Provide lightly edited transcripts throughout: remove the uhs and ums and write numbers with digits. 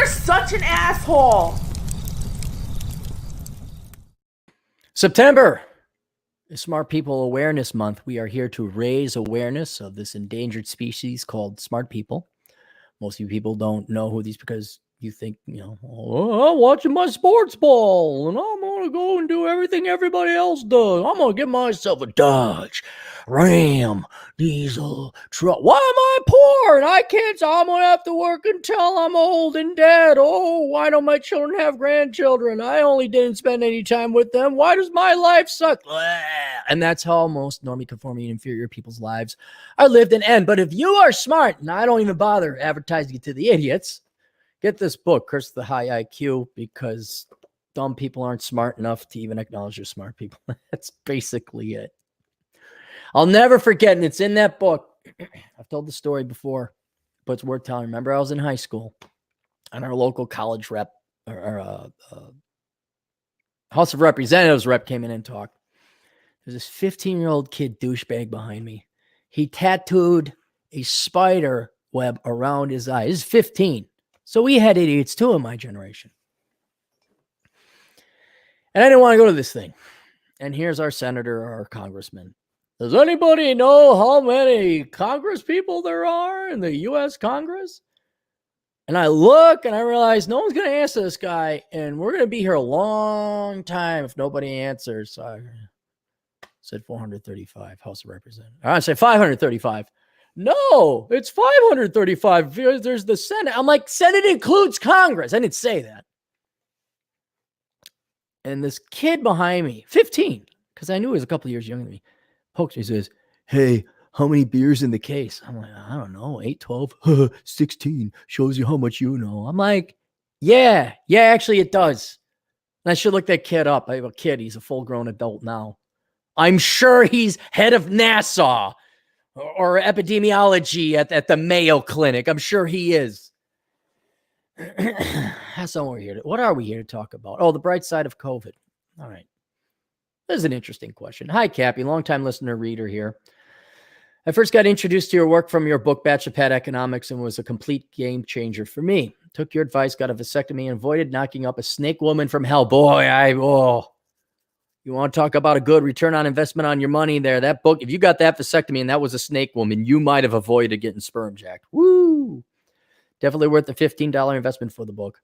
such an asshole. September is Smart People Awareness Month. We are here to raise awareness of this endangered species called smart people. Most of you people don't know who these because you think, oh, I'm watching my sports ball and I'm going to go and do everything everybody else does. I'm going to get myself a Dodge Ram diesel truck. Why am I poor and I can't? So I'm going to have to work until I'm old and dead. Oh, why don't my children have grandchildren? I only didn't spend any time with them. Why does my life suck? And that's how most normie, conforming, inferior people's lives are lived and end. But if you are smart, and I don't even bother advertising it to the idiots, get this book, Curse of the High IQ, because dumb people aren't smart enough to even acknowledge they're smart people. That's basically it. I'll never forget, and it's in that book. I've told the story before, but it's worth telling. Remember, I was in high school, and our local college rep, or House of Representatives rep came in and talked. There's this 15-year-old kid douchebag behind me. He tattooed a spider web around his eye. He's 15. So we had idiots too in my generation. And I didn't want to go to this thing. And here's our senator or our congressman. Does anybody know how many Congress people there are in the U.S. Congress? And I look and I realize no one's going to answer this guy. And we're going to be here a long time if nobody answers. So I said 435, House of Representatives. I said 535. No, it's 535 because there's the Senate. I'm like, Senate includes Congress. I didn't say that. And this kid behind me, 15, because I knew he was a couple of years younger than me, pokes me and says, hey, how many beers in the case? I'm like, I don't know, 8, 12, 16. Shows you how much you know. I'm like, yeah, actually it does. And I should look that kid up. I have a kid. He's a full-grown adult now. I'm sure he's head of NASA or epidemiology at the Mayo Clinic. I'm sure he is. That's not what we're here to. What are we here to talk about? Oh, the bright side of COVID. All right. This is an interesting question. Hi, Cappy, longtime listener, reader here. I first got introduced to your work from your book, Bachelor Pad Economics, and was a complete game changer for me. Took your advice, got a vasectomy, and avoided knocking up a snake woman from hell. Boy, you want to talk about a good return on investment on your money there. That book, if you got that vasectomy and that was a snake woman, you might have avoided getting sperm jacked. Woo! Definitely worth the $15 investment for the book.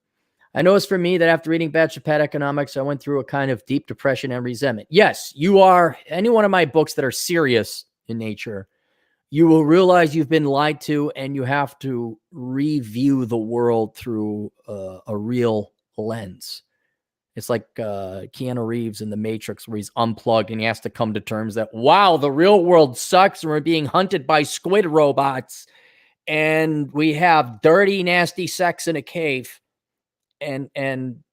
I noticed for me that after reading Bachelor Pad Economics, I went through a kind of deep depression and resentment. Yes, you are. Any one of my books that are serious in nature, you will realize you've been lied to and you have to review the world through a real lens. It's like Keanu Reeves in The Matrix where he's unplugged and he has to come to terms that, wow, the real world sucks and we're being hunted by squid robots and we have dirty, nasty sex in a cave. And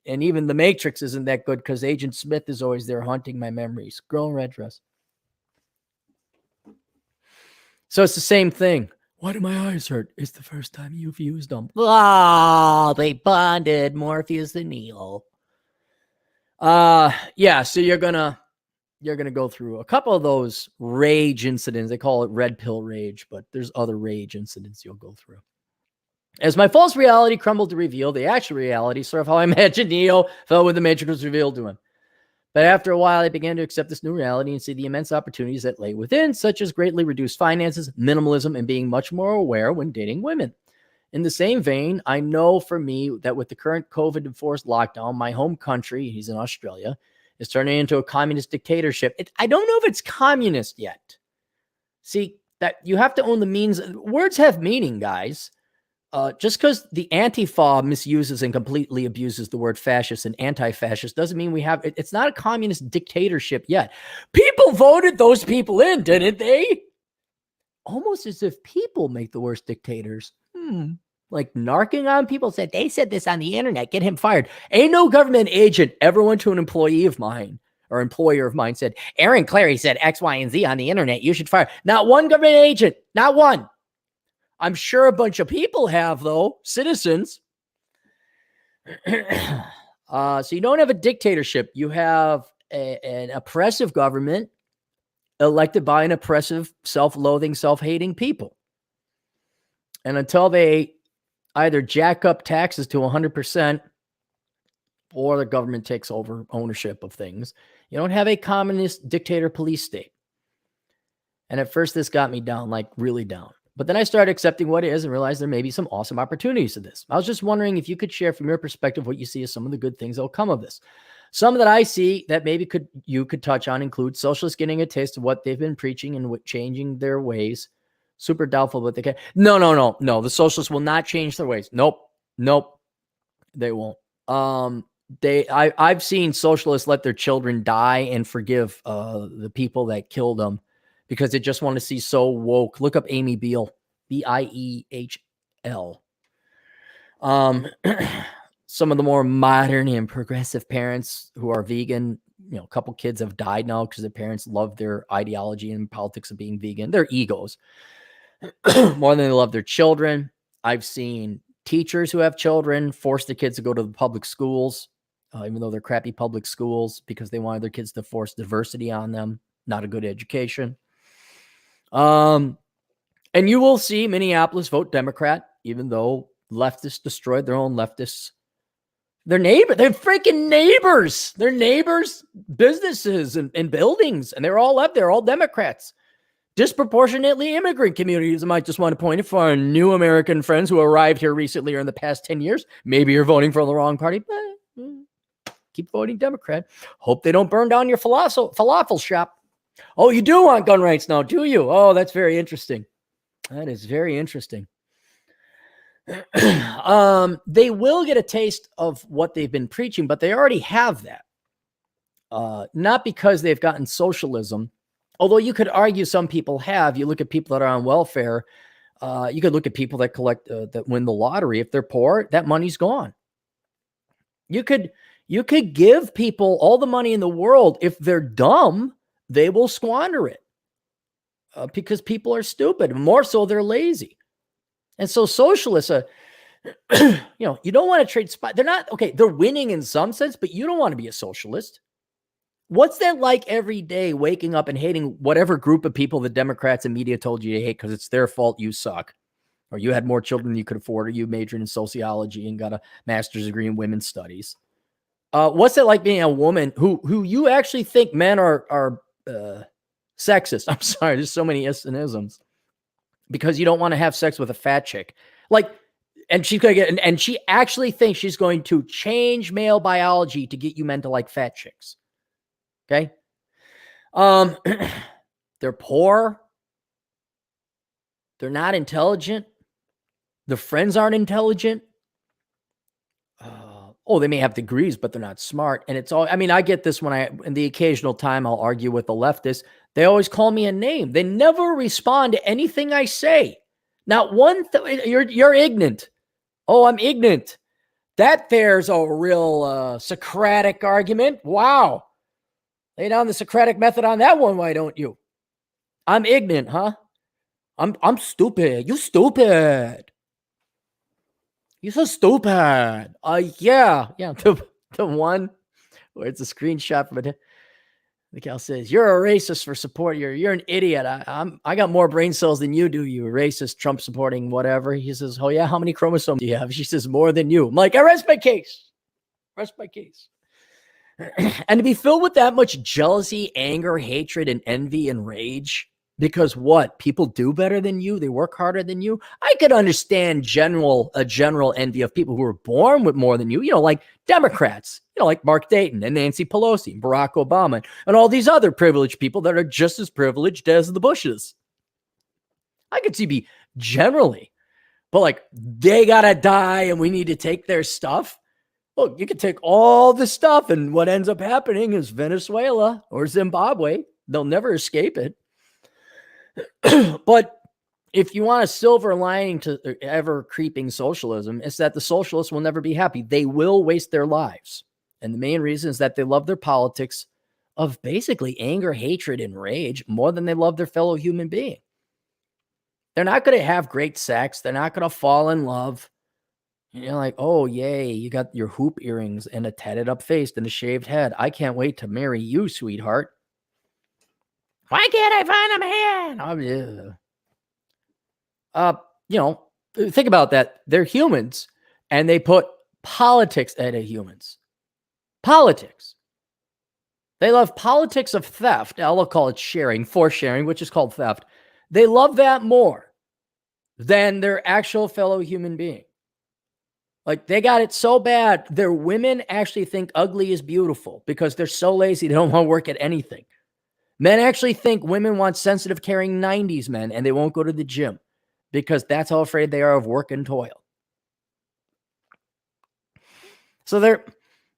even The Matrix isn't that good because Agent Smith is always there hunting my memories. Girl in red dress. So it's the same thing. Why do my eyes hurt? It's the first time you've used them. Oh, they bonded Morpheus and Neo. Yeah, so you're gonna go through a couple of those rage incidents. They call it red pill rage, but there's other rage incidents you'll go through. As my false reality crumbled to reveal the actual reality, sort of how I imagined Neo fell when the Matrix was revealed to him. But after a while, I began to accept this new reality and see the immense opportunities that lay within, such as greatly reduced finances, minimalism, and being much more aware when dating women. In the same vein, I know for me that with the current COVID-enforced lockdown, my home country, he's in Australia, is turning into a communist dictatorship. I don't know if it's communist yet. See, that you have to own the means. Words have meaning, guys. Just because the Antifa misuses and completely abuses the word fascist and anti-fascist doesn't mean we have, it's not a communist dictatorship yet. People voted those people in, didn't they? Almost as if people make the worst dictators. Like narking on people. They said this on the internet, get him fired. Ain't no government agent ever went to an employee of mine or employer of mine said, Aaron Clary said X, Y, and Z on the internet. You should fire. Not one government agent. Not one. I'm sure a bunch of people have, though. Citizens. So you don't have a dictatorship. You have an oppressive government elected by an oppressive, self-loathing, self-hating people. And until I either jack up taxes to 100% or the government takes over ownership of things. You don't have a communist dictator police state. And at first, this got me down, like really down. But then I started accepting what it is and realized there may be some awesome opportunities to this. I was just wondering if you could share from your perspective what you see as some of the good things that will come of this. Some that I see that maybe you could touch on include socialists getting a taste of what they've been preaching and changing their ways. Super doubtful, but they can. No. The socialists will not change their ways. Nope. They won't. I've seen socialists let their children die and forgive the people that killed them because they just want to see so woke. Look up Amy Beal, Biehl. Some of the more modern and progressive parents who are vegan, a couple kids have died now because their parents love their ideology and politics of being vegan. Their egos more than they love their children. I've seen teachers who have children force their kids to go to the public schools, even though they're crappy public schools, because they wanted their kids to force diversity on them. Not a good education. And you will see Minneapolis vote Democrat, even though leftists destroyed their own leftists. They're freaking neighbors. Their neighbors' businesses and buildings, and they're all left. They're all Democrats. Disproportionately immigrant communities. I might just want to point it for our new American friends who arrived here recently or in the past 10 years. Maybe you're voting for the wrong party, but keep voting Democrat. Hope they don't burn down your falafel shop. Oh, you do want gun rights now, do you? Oh, that's very interesting. That is very interesting. They will get a taste of what they've been preaching, but they already have that. Not because they've gotten socialism, although you could argue some people have. You look at people that are on welfare. You could look at people that collect, that win the lottery. If they're poor, that money's gone. You could give people all the money in the world. If they're dumb, they will squander it because people are stupid. More so, they're lazy. And so socialists, you don't want to trade spot. They're not, okay, they're winning in some sense, but you don't want to be a socialist. What's that like every day waking up and hating whatever group of people the Democrats and media told you to hate because it's their fault you suck, or you had more children than you could afford, or you majored in sociology and got a master's degree in women's studies? What's it like being a woman who you actually think men are sexist? I'm sorry, there's so many is and isms. Because you don't want to have sex with a fat chick. And she's going to get, and she actually thinks she's going to change male biology to get you men to like fat chicks. Okay. They're poor. They're not intelligent. Their friends aren't intelligent. They may have degrees, but they're not smart. And it's all, I get this in the occasional time I'll argue with the leftists. They always call me a name. They never respond to anything I say. Not one thing. You're ignorant. Oh, I'm ignorant. There's a real Socratic argument. Wow. Lay down the Socratic method on that one. Why don't you? I'm ignorant, huh? I'm stupid. You stupid. You're so stupid. Yeah. The one where it's a screenshot from it. The gal says, "You're a racist for support. You're an idiot. I got more brain cells than you do. You racist, Trump supporting whatever." He says, "Oh yeah, how many chromosomes do you have?" She says, "More than you." I'm like, "I rest my case. Rest my case." And to be filled with that much jealousy, anger, hatred, and envy and rage because what? People do better than you. They work harder than you. I could understand a general envy of people who were born with more than you, like Democrats, like Mark Dayton and Nancy Pelosi and Barack Obama and all these other privileged people that are just as privileged as the Bushes. I could see generally, but they got to die and we need to take their stuff. Well, you could take all the stuff and what ends up happening is Venezuela or Zimbabwe. They'll never escape it. But if you want a silver lining to ever creeping socialism, it's that the socialists will never be happy. They will waste their lives. And the main reason is that they love their politics of basically anger, hatred, and rage more than they love their fellow human being. They're not going to have great sex. They're not going to fall in love. And you're like, oh, yay, you got your hoop earrings and a tatted up face and a shaved head. I can't wait to marry you, sweetheart. Why can't I find a man? think about that. They're humans, and they put politics ahead of humans. Politics. They love politics of theft. I'll call it sharing, force sharing, which is called theft. They love that more than their actual fellow human being. Like, they got it so bad, their women actually think ugly is beautiful because they're so lazy they don't want to work at anything. Men actually think women want sensitive, caring 90s men, and they won't go to the gym because that's how afraid they are of work and toil. So they're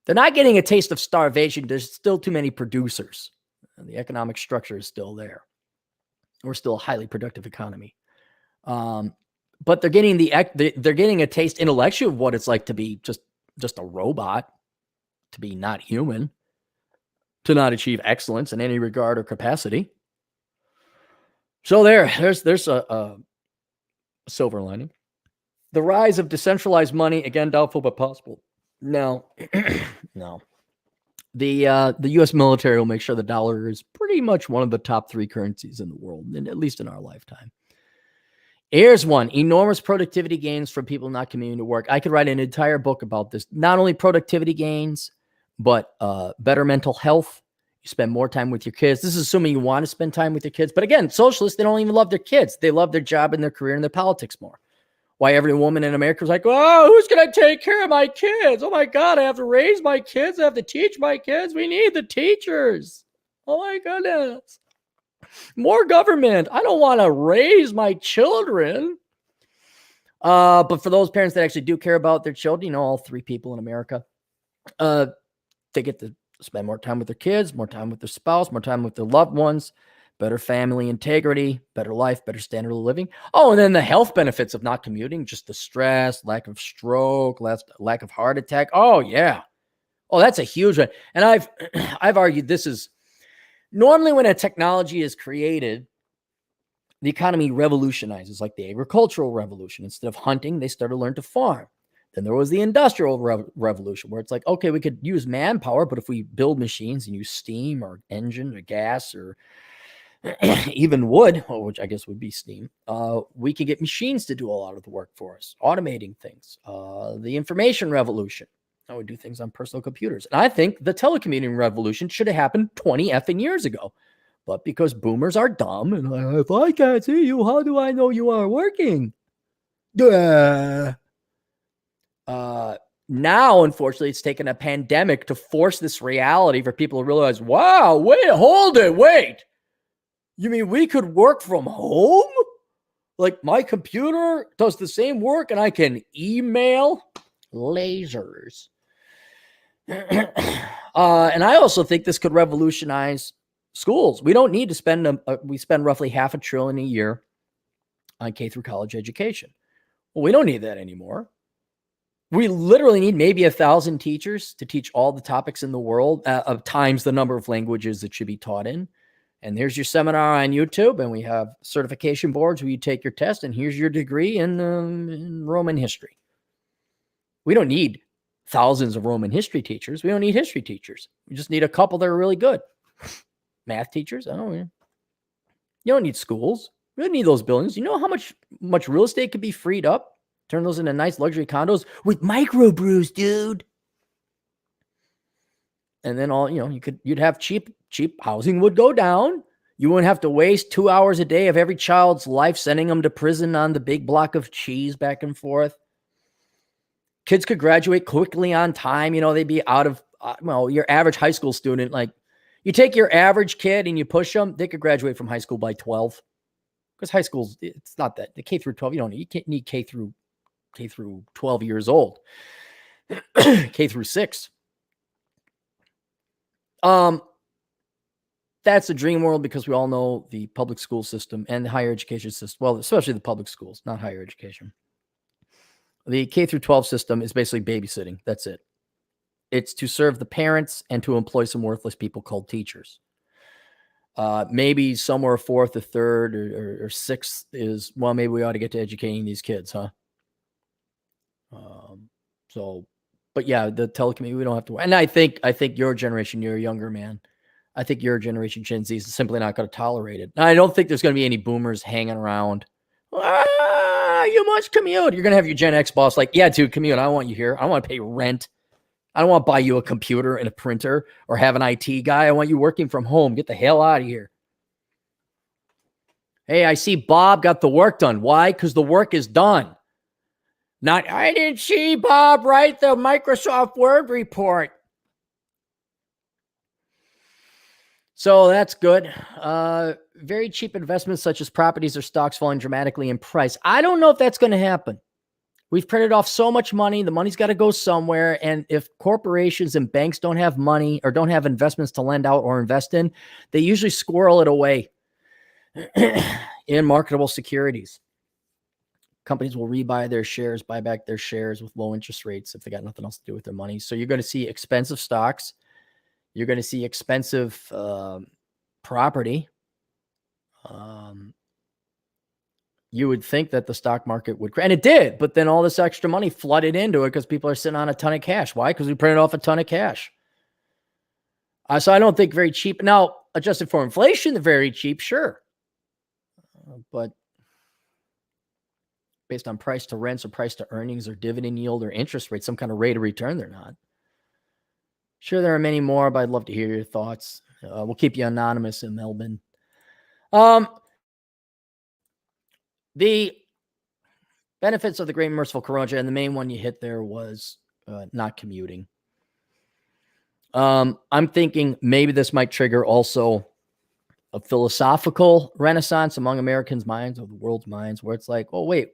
not getting a taste of starvation. There's still too many producers. The economic structure is still there. We're still a highly productive economy. But they're getting they're getting a taste intellectually of what it's like to be just a robot, to be not human, to not achieve excellence in any regard or capacity. So there's a silver lining. The rise of decentralized money, again, doubtful but possible. No. The U.S. military will make sure the dollar is pretty much one of the top 3 currencies in the world, and at least in our lifetime. Here's one. Enormous productivity gains from people not commuting to work. I could write an entire book about this. Not only productivity gains, but better mental health. You spend more time with your kids. This is assuming you want to spend time with your kids. But again, socialists, they don't even love their kids. They love their job and their career and their politics more. Why every woman in America is like, oh, who's going to take care of my kids? Oh, my God, I have to raise my kids. I have to teach my kids. We need the teachers. Oh, my goodness. More government. I don't want to raise my children. But for those parents that actually do care about their children, all 3 people in America, they get to spend more time with their kids, more time with their spouse, more time with their loved ones, better family integrity, better life, better standard of living. Oh, and then the health benefits of not commuting, just the stress, lack of stroke, lack of heart attack. Oh, yeah. Oh, that's a huge one. And I've argued this is normally when a technology is created, the economy revolutionizes, like the agricultural revolution. Instead of hunting, they started to learn to farm. Then there was the industrial revolution, where it's like, okay, we could use manpower, but if we build machines and use steam or engine or gas or even wood, which I guess would be steam, we could get machines to do a lot of the work for us, automating things. The information revolution. I would do things on personal computers. And I think the telecommuting revolution should have happened 20 effing years ago. But because boomers are dumb, and if I can't see you, how do I know you are working? Now, unfortunately, it's taken a pandemic to force this reality for people to realize, wow, wait. You mean we could work from home? Like my computer does the same work and I can email lasers. And I also think this could revolutionize schools. We don't need to spend, we spend roughly $500 billion a year on K through college education. Well, we don't need that anymore. We literally need maybe 1,000 teachers to teach all the topics in the world, of times the number of languages that should be taught in. And there's your seminar on YouTube, and we have certification boards where you take your test, and here's your degree in Roman history. We don't need thousands of Roman history teachers. We don't need history teachers. We just need a couple that are really good. Math teachers, I don't know. You don't need schools. We don't need those buildings. You know how much real estate could be freed up? Turn those into nice luxury condos with microbrews, dude. And then you'd have cheap housing would go down. You wouldn't have to waste 2 hours a day of every child's life sending them to prison on the big block of cheese back and forth. Kids could graduate quickly on time. They'd be out of, your average high school student, like you take your average kid and you push them, they could graduate from high school by 12. Because high school's, it's not that. The K through 12, you can't need K through 12 years old. K through 6. That's a dream world because we all know the public school system and the higher education system. Well, especially the public schools, not higher education. The K through 12 system is basically babysitting. That's it. It's to serve the parents and to employ some worthless people called teachers. Maybe somewhere fourth or third or sixth is, well, maybe we ought to get to educating these kids, huh? But yeah, the telecommuting, we don't have to. And I think your generation, you're a younger man. I think your generation, Gen Z, is simply not going to tolerate it. Now, I don't think there's going to be any boomers hanging around. you must commute. You're going to have your Gen X boss like, yeah, dude, commute. I don't want you here. I don't want to pay rent. I don't want to buy you a computer and a printer or have an IT guy. I want you working from home. Get the hell out of here. Hey, I see Bob got the work done. Why? Because the work is done. Not, I didn't see Bob write the Microsoft Word report. So that's good. Very cheap investments such as properties or stocks falling dramatically in price. I don't know if that's going to happen. We've printed off so much money. The money's got to go somewhere. And if corporations and banks don't have money or don't have investments to lend out or invest in, they usually squirrel it away in marketable securities. Companies will rebuy their shares, buy back their shares with low interest rates if they got nothing else to do with their money. So you're going to see expensive stocks. You're going to see expensive property. You would think that the stock market would, and it did, but then all this extra money flooded into it because people are sitting on a ton of cash. Why? Because we printed off a ton of cash. So I don't think very cheap. Now, adjusted for inflation, they're very cheap, sure. But based on price to rents or price to earnings or dividend yield or interest rate, some kind of rate of return, they're not. Sure, there are many more, but I'd love to hear your thoughts. We'll keep you anonymous in Melbourne. The benefits of the great and merciful Corona, and the main one you hit there was not commuting. I'm thinking maybe this might trigger also a philosophical renaissance among Americans' minds or the world's minds, where it's like, oh, wait,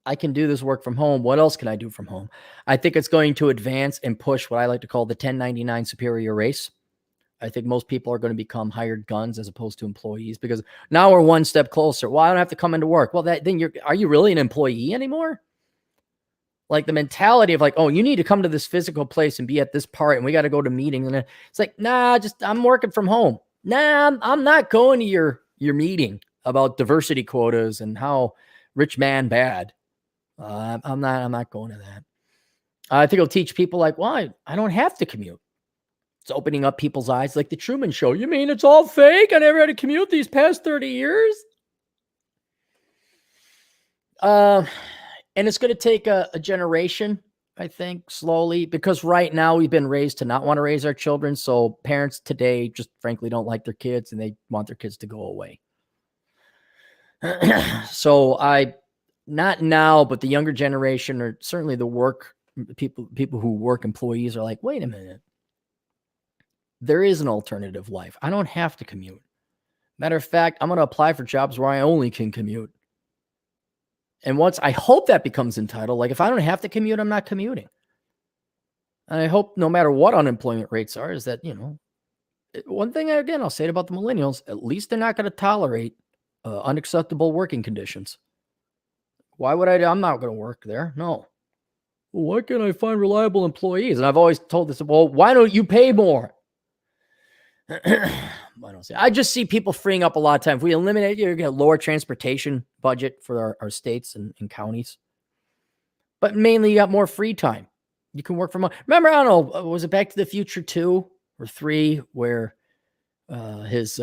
I can do this work from home. What else can I do from home? I think it's going to advance and push what I like to call the 1099 superior race. I think most people are going to become hired guns as opposed to employees because now we're one step closer. Well, I don't have to come into work. Well, then are you really an employee anymore? Like the mentality of like, oh, you need to come to this physical place and be at this part and we got to go to meetings. And it's like, nah, I'm working from home. Nah, I'm not going to your meeting about diversity quotas and how rich man bad. I'm not going to that. I think it'll teach people like, well, I don't have to commute. It's opening up people's eyes like the Truman Show. You mean it's all fake? I never had to commute these past 30 years. And it's going to take a generation, I think, slowly, because right now we've been raised to not want to raise our children. So parents today just frankly don't like their kids and they want their kids to go away. So not now, but the younger generation, or certainly the work people who work, employees, are like, wait a minute. There is an alternative life. I don't have to commute. Matter of fact, I'm going to apply for jobs where I only can commute. And once I hope that becomes entitled, like if I don't have to commute, I'm not commuting. And I hope no matter what unemployment rates are, is that, one thing, again, I'll say it about the millennials, at least they're not going to tolerate unacceptable working conditions. Why would I'm not going to work there. No. Well, why can't I find reliable employees? And I've always told this, well, why don't you pay more? I just see people freeing up a lot of time. If we eliminate, you're going to lower transportation budget for our states and counties. But mainly you got more free time. You can work from home. Remember, I don't know, was it Back to the Future 2 or 3 where his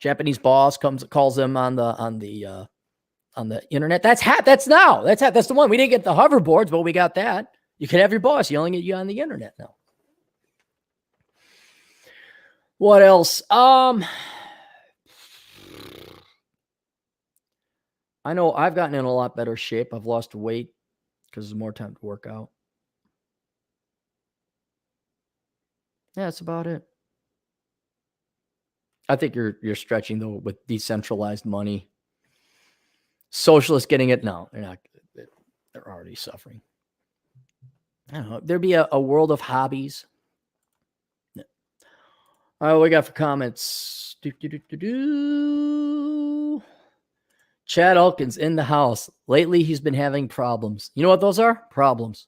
Japanese boss calls him on the internet? That's now. That's the one. We didn't get the hoverboards, but we got that. You can have your boss yelling at you on the internet now. What else? I know I've gotten in a lot better shape. I've lost weight because there's more time to work out. Yeah, that's about it. I think you're stretching though with decentralized money. Socialists getting it? No, they're not. They're already suffering. I don't know. There'd be a world of hobbies. All right, what we got for comments? Chad Elkins in the house. Lately, he's been having problems. You know what those are? Problems.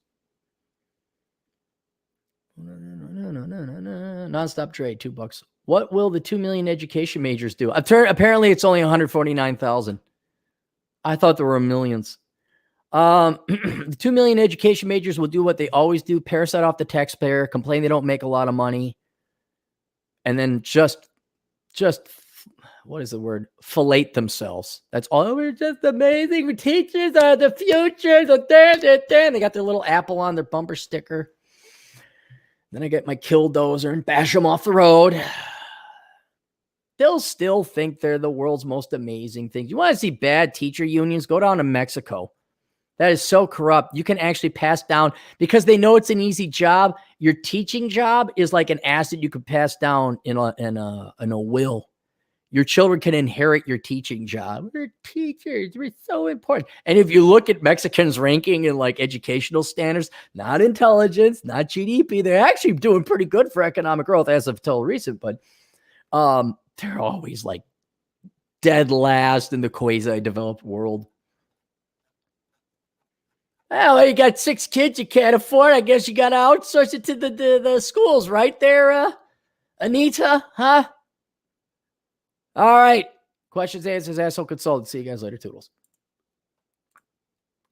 Nonstop trade, $2. What will the 2 million education majors do? Apparently, it's only 149,000. I thought there were millions. The 2 million education majors will do what they always do: parasite off the taxpayer, complain they don't make a lot of money, and then just what is the word? Fillet themselves. That's all. Oh, we're just amazing. We teachers are the future. They got their little apple on their bumper sticker. Then I get my killdozer and bash them off the road. They'll still think they're the world's most amazing things. You want to see bad teacher unions? Go down to Mexico. That is so corrupt. You can actually pass down, because they know it's an easy job. Your teaching job is like an asset you could pass down in a will. Your children can inherit your teaching job. We're teachers. We're so important. And if you look at Mexicans' ranking in like educational standards, not intelligence, not GDP, they're actually doing pretty good for economic growth as of till recent, but they're always like dead last in the quasi-developed world. Well, you got 6 kids you can't afford. I guess you got to outsource it to the schools, right there, Anita? Huh? All right. Questions, answers, asshole consultant. See you guys later, Toodles.